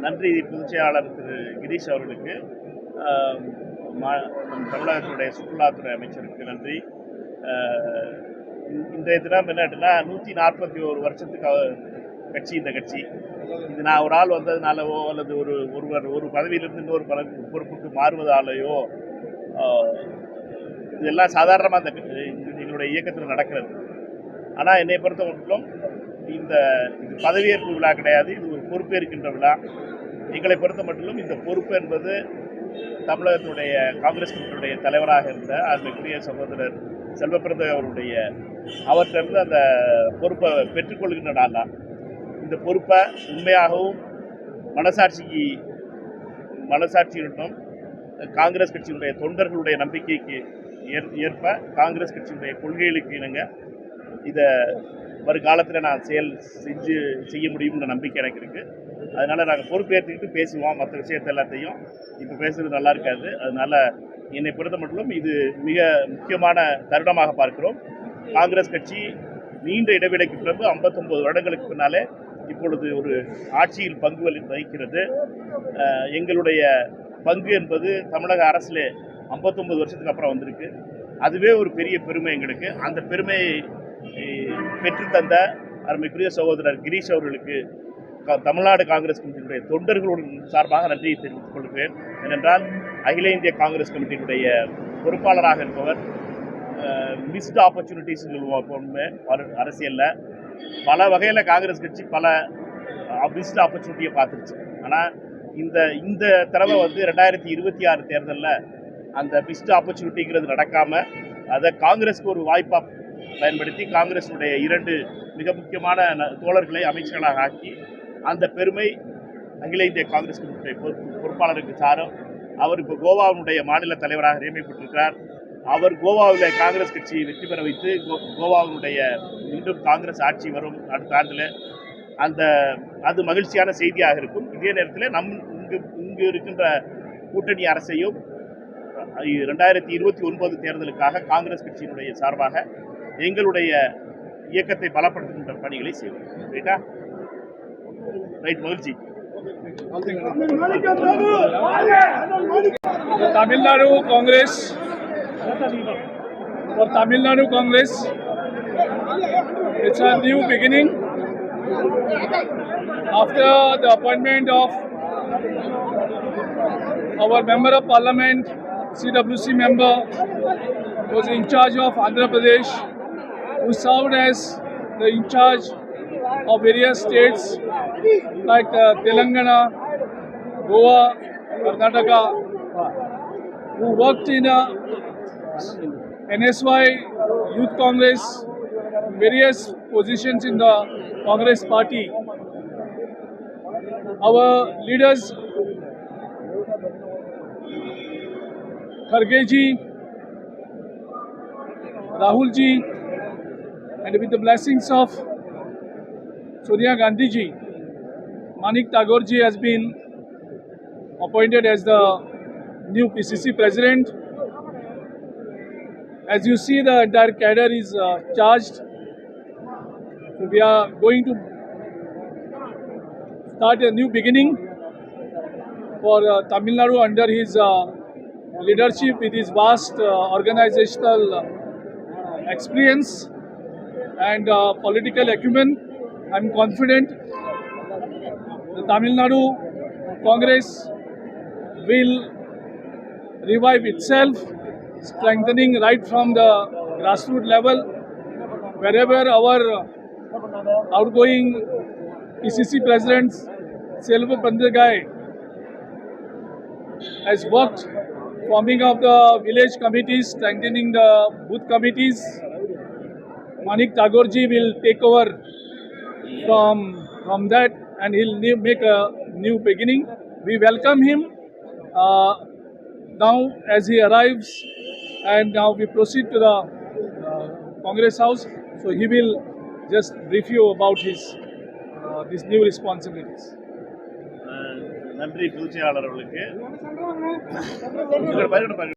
நன்றி பொதுச் செயலாளர் திரு கிரீஷ் அவர்களுக்கு, நம் தமிழகத்துடைய சுற்றுலாத்துறை அமைச்சருக்கு நன்றி. இன்றைய தினம் என்னட்டுன்னா 141 வருஷத்துக்கு கட்சி இந்த கட்சி. இது நான் ஒரு ஆள் வந்ததுனாலவோ அல்லது ஒருவர் ஒரு பதவியிலிருந்து இன்னொரு பொறுப்புக்கு மாறுவதாலேயோ இதெல்லாம் சாதாரணமாக எங்களுடைய இயக்கத்தில் நடக்கிறது. ஆனால் என்னை பொறுத்த மட்டும் இது பதவியேற்பு விழா கிடையாது, இது ஒரு பொறுப்பேற்கின்ற விழா. எங்களை பொறுத்த மட்டும் இந்த பொறுப்பு என்பது தமிழகத்தினுடைய காங்கிரஸ் கட்சியினுடைய தலைவராக இருந்த அருமைக்குரிய சகோதரர் செல்வப்பிரத அவர்கிட்ட அந்த பொறுப்பை பெற்றுக்கொள்கின்ற நாள் தான். இந்த பொறுப்பை உண்மையாகவும் மனசாட்சியுடனும் காங்கிரஸ் கட்சியினுடைய தொண்டர்களுடைய நம்பிக்கைக்கு ஏற்ப காங்கிரஸ் கட்சியினுடைய கொள்கைகளுக்கு இணங்க இதை வருங்காலத்தில் நான் செய்ய முடியும்ன்ற நம்பிக்கை எனக்கு இருக்குது. அதனால் நாங்கள் பொறுப்பேற்றுக்கிட்டு பேசுவோம். மற்ற விஷயத்தை எல்லாத்தையும் இப்போ பேசுகிறது நல்லா இருக்காது. அதனால் என்னை பொறுத்த மட்டும் இது மிக முக்கியமான தருணமாக பார்க்கிறோம். காங்கிரஸ் கட்சி நீண்ட இடைவெளிக்கு பிறகு 59 வருடங்களுக்கு பின்னாலே இப்பொழுது ஒரு ஆட்சியில் பங்கு வகிக்கிறது. எங்களுடைய பங்கு என்பது தமிழக அரசில் 59 வருஷத்துக்கு அப்புறம் வந்திருக்கு. அதுவே ஒரு பெரிய பெருமை எங்களுக்கு. அந்த பெருமையை பெற்றுத்தந்த அருமைக்குரிய சகோதரர் கிரீஷ் அவர்களுக்கு தமிழ்நாடு காங்கிரஸ் கமிட்டியினுடைய தொண்டர்களுடன் சார்பாக நன்றியை தெரிவித்துக் கொள்கிறேன். ஏனென்றால் அகில இந்திய காங்கிரஸ் கமிட்டியினுடைய பொறுப்பாளராக இருப்பவர் மிஸ்டு ஆப்பர்ச்சுனிட்டிஸ் அரசியலில் பல வகையில் காங்கிரஸ் கட்சி பல மிஸ்டு ஆப்பர்ச்சுனிட்டியை பார்த்துருச்சு. ஆனால் இந்த தடவை 2026 தேர்தலில் அந்த மிஸ்டு ஆப்பர்ச்சுனிட்டிங்கிறது நடக்காமல் அதை காங்கிரஸுக்கு ஒரு வாய்ப்பாக பயன்படுத்தி காங்கிரஸுடைய 2 மிக முக்கியமான தோழர்களை அமைச்சர்களாக ஆக்கி அந்த பெருமை அகில இந்திய காங்கிரஸ் கமிட்டியுடைய பொறுப்பாளருக்கு சாரும். அவர் இப்போ கோவாவினுடைய மாநில தலைவராக நியமிக்கப்பட்டிருக்கிறார். அவர் கோவாவில் காங்கிரஸ் கட்சியை வெற்றி பெற வைத்து கோவாவினுடைய மீண்டும் காங்கிரஸ் ஆட்சி வரும் அடுத்த ஆண்டில் அது மகிழ்ச்சியான செய்தியாக இருக்கும். இதே நேரத்தில் இங்கு இருக்கின்ற கூட்டணி அரசையும் 2029 தேர்தலுக்காக காங்கிரஸ் கட்சியினுடைய சார்பாக எங்களுடைய இயக்கத்தை பலப்படுத்துகின்ற பணிகளை செய்வோம். ரைட்டா? ரைட், மகிழ்ச்சி. Tamil Nadu Congress, for Tamil Nadu Congress, it's a new beginning. After the appointment of our Member of Parliament, CWC member, who was in charge of Andhra Pradesh, who served as the in charge of various states like Telangana, Goa, Karnataka, who worked in NSY, Youth Congress, various positions in the Congress party. Our leaders, Kharge ji, Rahul ji, and with the blessings of Sonia Gandhi ji, Manik Tagore ji has been appointed as the new PCC president. As you see, the entire cadre is charged. So we are going to start a new beginning for Tamil Nadu under his leadership with his vast organizational experience and political acumen. I am confident the Tamil Nadu Congress will revive itself, strengthening right from the grassroots level. Wherever our outgoing PCC President Selva Pandagai has worked, forming of the village committees, strengthening the booth committees, Manik Tagore ji will take over from that, and he'll make a new beginning. We welcome him now as he arrives, and now we proceed to the Congress House. So he will just brief you about these new responsibilities. நன்றி பொதுச் செயலாளர் அவர்களுக்கு.